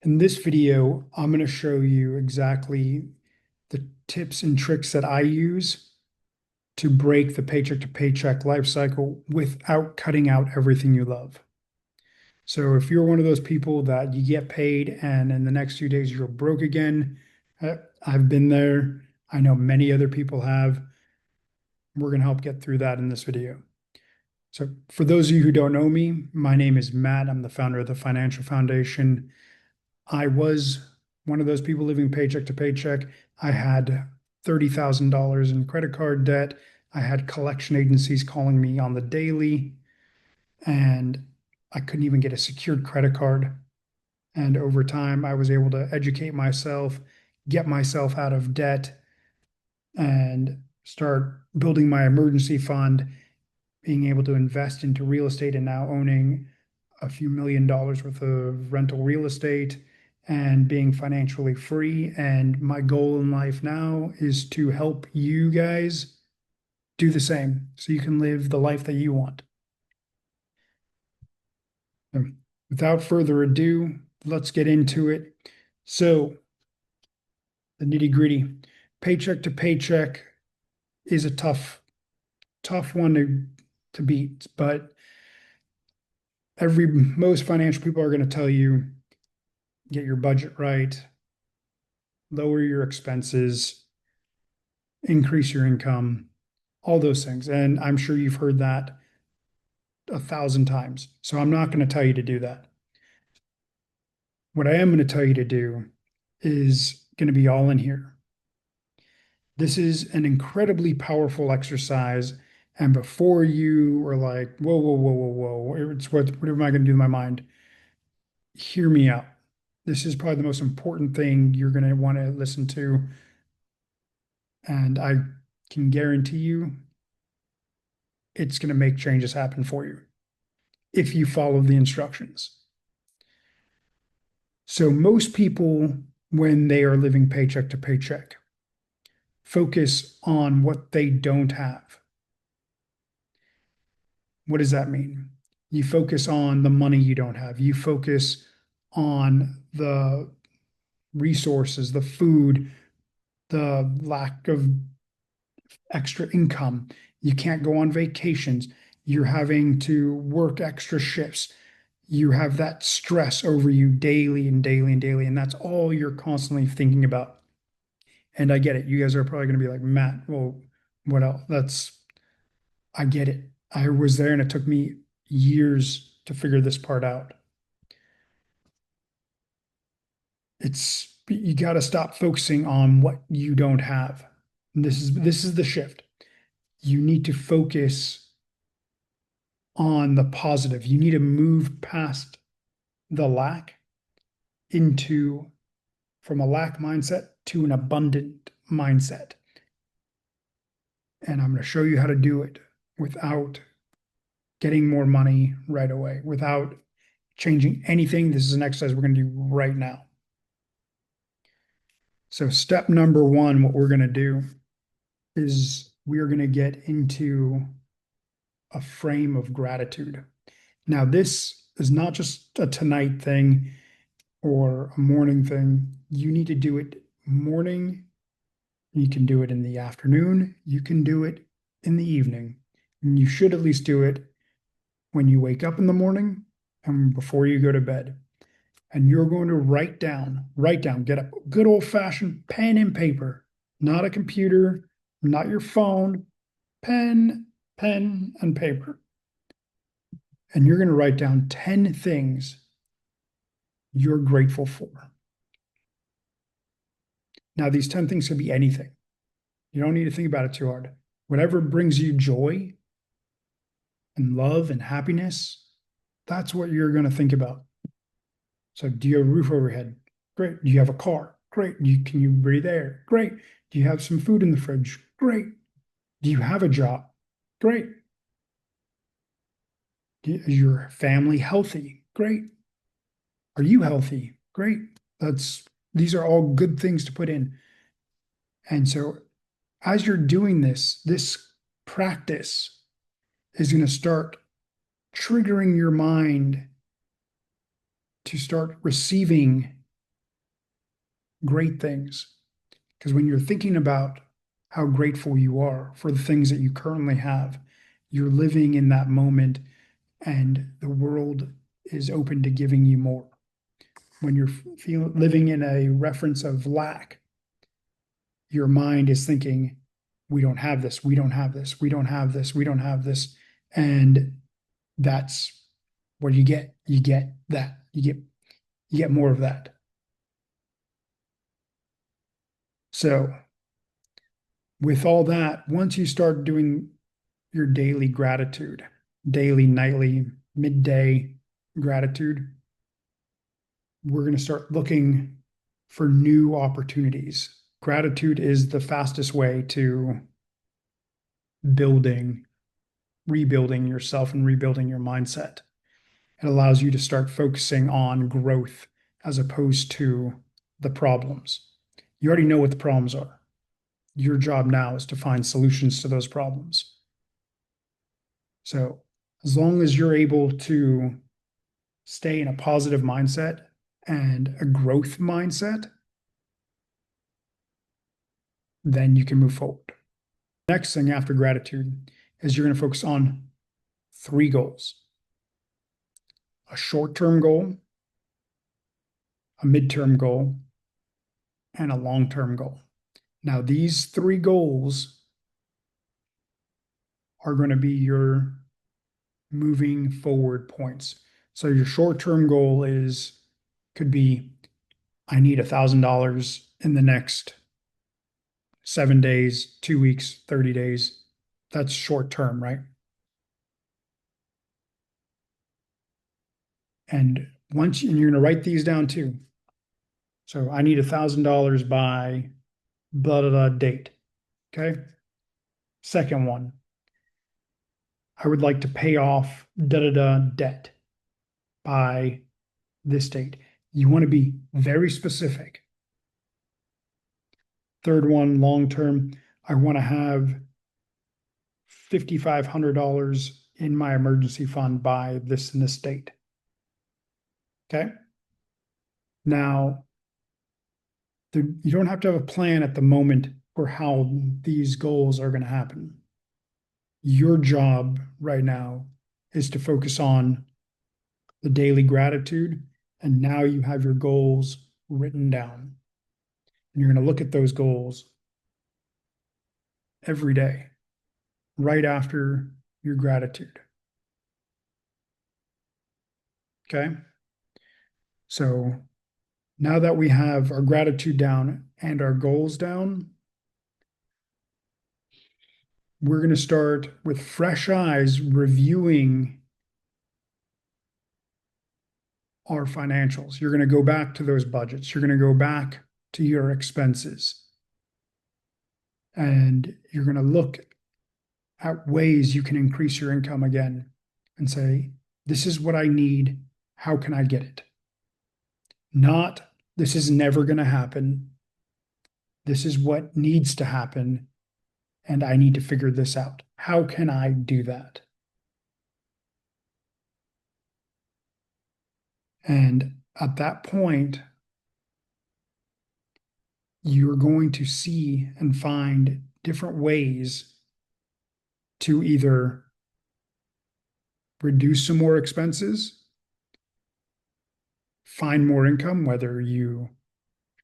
In this video, I'm going to show you exactly the tips and tricks that I use to break the paycheck to paycheck life cycle without cutting out everything you love. So if you're one of those people that you get paid and in the next few days you're broke again, I've been there. I know many other people have. We're going to help get through that in this video. So for those of you who don't know me, my name is Matt. I'm the founder of the Financial Foundation. I was one of those people living paycheck to paycheck. I had $30,000 in credit card debt. I had collection agencies calling me on the daily, and I couldn't even get a secured credit card. And over time, I was able to educate myself, get myself out of debt, and start building my emergency fund, being able to invest into real estate and now owning a few $1 million worth of rental real estate and being financially free. And my goal in life now is to help you guys do the same so you can live the life that you want. Without further ado, let's get into it. So, the nitty gritty paycheck to paycheck is a tough one to beat, but most financial people are going to tell you get your budget right, lower your expenses, increase your income, all those things. And I'm sure you've heard that 1,000 times. So I'm not going to tell you to do that. What I am going to tell you to do is going to be all in here. This is an incredibly powerful exercise. And before you were like, whoa, whoa, whoa, whoa, whoa, it's what am I going to do in my mind? Hear me out. This is probably the most important thing you're going to want to listen to. And I can guarantee you it's going to make changes happen for you if you follow the instructions. So, most people, when they are living paycheck to paycheck, focus on what they don't have. What does that mean? You focus on the money you don't have, you focus on the resources, the food, the lack of extra income. You can't go on vacations. You're having to work extra shifts. You have that stress over you daily and daily and daily. And that's all you're constantly thinking about. And I get it. You guys are probably going to be like, Matt, well, what else? I get it. I was there and it took me years to figure this part out. You got to stop focusing on what you don't have. And this is the shift. You need to focus on the positive. You need to move past the lack into from a lack mindset to an abundant mindset. And I'm going to show you how to do it without getting more money right away, without changing anything. This is an exercise we're going to do right now. So, step number one, what we're going to do is we're going to get into a frame of gratitude. Now, this is not just a tonight thing or a morning thing. You need to do it morning. You can do it in the afternoon. You can do it in the evening. And you should at least do it when you wake up in the morning and before you go to bed. And you're going to write down, get a good old-fashioned pen and paper, not a computer, not your phone, pen and paper. And you're going to write down 10 things you're grateful for. Now, these 10 things could be anything. You don't need to think about it too hard. Whatever brings you joy and love and happiness, that's what you're going to think about. So, do you have a roof over your head? Great. Do you have a car? Great. Can you breathe air? Great. Do you have some food in the fridge? Great. Do you have a job? Great. Is your family healthy? Great. Are you healthy? Great. These are all good things to put in. And so as you're doing this practice is going to start triggering your mind to start receiving great things. Because when you're thinking about how grateful you are for the things that you currently have, you're living in that moment and the world is open to giving you more. When you're living in a reference of lack, your mind is thinking, we don't have this, we don't have this, we don't have this, we don't have this. And that's what you get. You get that. You get more of that. So with all that, once you start doing your daily gratitude, daily, nightly, midday gratitude, we're going to start looking for new opportunities. Gratitude is the fastest way to building, rebuilding yourself and rebuilding your mindset. It allows you to start focusing on growth as opposed to the problems. You already know what the problems are. Your job now is to find solutions to those problems. So, as long as you're able to stay in a positive mindset and a growth mindset, then you can move forward. Next thing after gratitude is you're going to focus on 3 goals: a short-term goal, a midterm goal, and a long-term goal. Now, these 3 goals are going to be your moving forward points. So your short-term goal could be, I need $1,000 in the next 7 days, 2 weeks, 30 days. That's short term, right? And you're going to write these down too. So I need $1,000 by blah, blah, blah date. Okay. Second one, I would like to pay off da, da, da debt by this date. You want to be very specific. Third one, long term, I want to have $5,500 in my emergency fund by this and this date. Okay. Now, you don't have to have a plan at the moment for how these goals are going to happen. Your job right now is to focus on the daily gratitude, and now you have your goals written down. And you're going to look at those goals every day, right after your gratitude. Okay. So now that we have our gratitude down and our goals down, we're going to start with fresh eyes reviewing our financials. You're going to go back to those budgets. You're going to go back to your expenses. And you're going to look at ways you can increase your income again and say, this is what I need. How can I get it? Not, this is never going to happen. This is what needs to happen. And I need to figure this out. How can I do that? And at that point, you're going to see and find different ways to either reduce some more expenses, find more income, whether you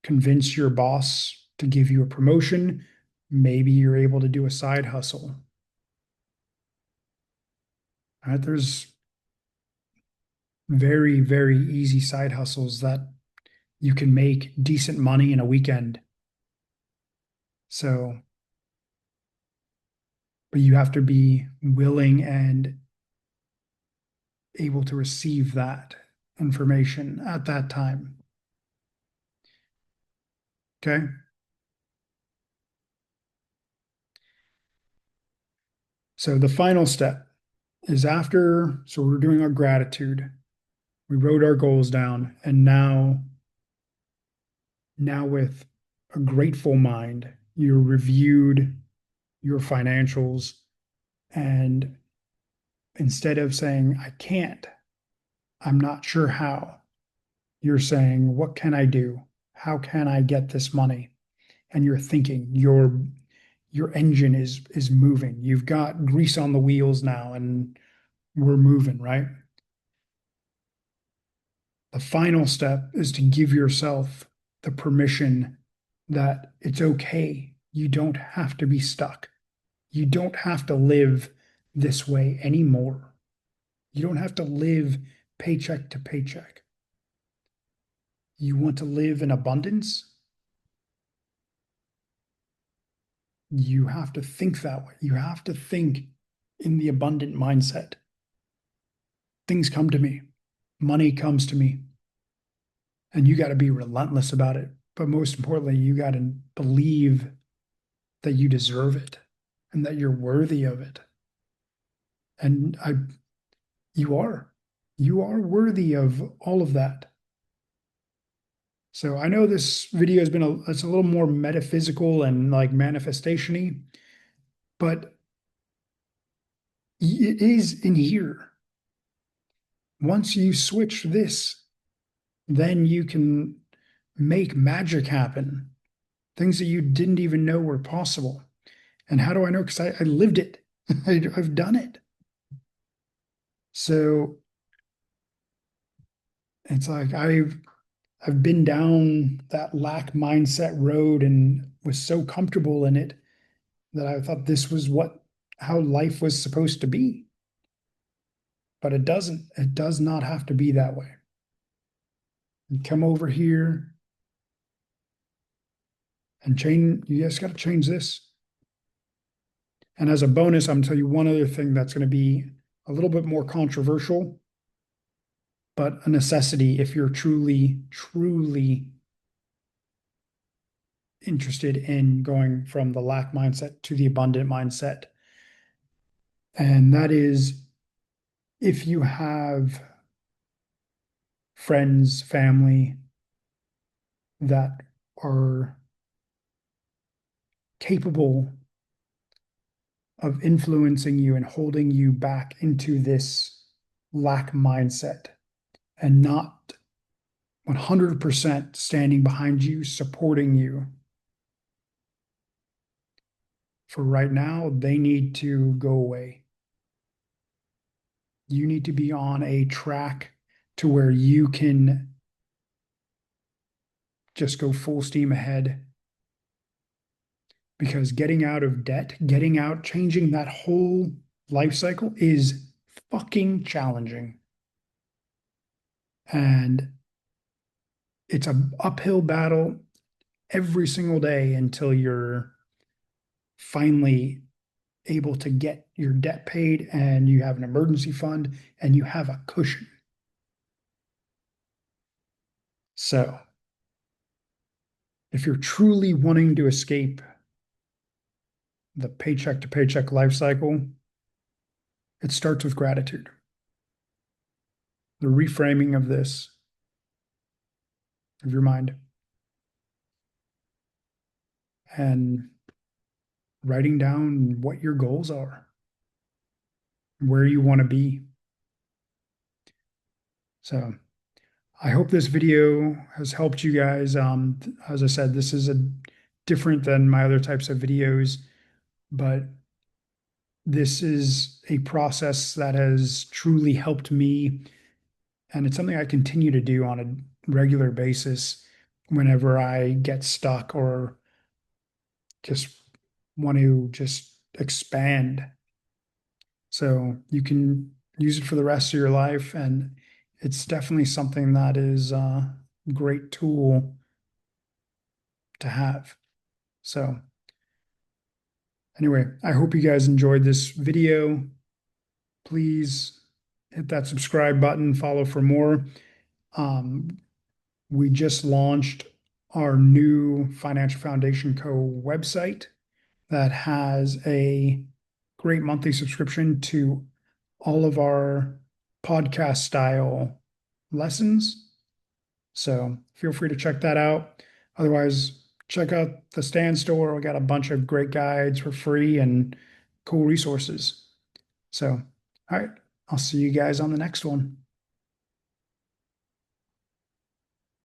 convince your boss to give you a promotion, maybe you're able to do a side hustle. Right? There's very, very easy side hustles that you can make decent money in a weekend. So, but you have to be willing and able to receive that information at that time. Okay. So the final step is so we're doing our gratitude. We wrote our goals down, and now with a grateful mind, you reviewed your financials, and instead of saying, I can't, I'm not sure how, you're saying, what can I do? how can I get this money? And you're thinking your engine is moving. You've got grease on the wheels now and we're moving, right? The final step is to give yourself the permission that it's okay. You don't have to be stuck. You don't have to live this way anymore. You don't have to live paycheck to paycheck. You want to live in abundance? You have to think that way. You have to think in the abundant mindset. Things come to me, money comes to me, and you got to be relentless about it. But most importantly, you got to believe that you deserve it and that you're worthy of it. And you are. You are worthy of all of that. So I know this video has been it's a little more metaphysical and like manifestation-y, but it is in here. Once you switch this, then you can make magic happen, things that you didn't even know were possible. And how do I know? Because I lived it. I've done it. So it's like I've been down that lack mindset road and was so comfortable in it that I thought this was how life was supposed to be. But it doesn't. It does not have to be that way. You come over here and change. You just got to change this. And as a bonus, I'm gonna tell you one other thing that's going to be a little bit more controversial, but a necessity if you're truly, truly interested in going from the lack mindset to the abundant mindset. And that is if you have friends, family that are capable of influencing you and holding you back into this lack mindset and not 100% standing behind you, supporting you. For right now, they need to go away. You need to be on a track to where you can just go full steam ahead. Because getting out of debt, changing that whole life cycle is fucking challenging. And it's an uphill battle every single day until you're finally able to get your debt paid and you have an emergency fund and you have a cushion. So, if you're truly wanting to escape the paycheck to paycheck life cycle, it starts with gratitude. The reframing of this, of your mind, and writing down what your goals are, where you want to be. So I hope this video has helped you guys. As I said, this is different than my other types of videos, but this is a process that has truly helped me. And it's something I continue to do on a regular basis whenever I get stuck or just want to just expand. So you can use it for the rest of your life. And it's definitely something that is a great tool to have. So anyway, I hope you guys enjoyed this video. Please hit that subscribe button, follow for more. We just launched our new Financial Foundation Co. website that has a great monthly subscription to all of our podcast style lessons. So feel free to check that out. Otherwise, check out the Stand Store. We got a bunch of great guides for free and cool resources. So, all right, I'll see you guys on the next one.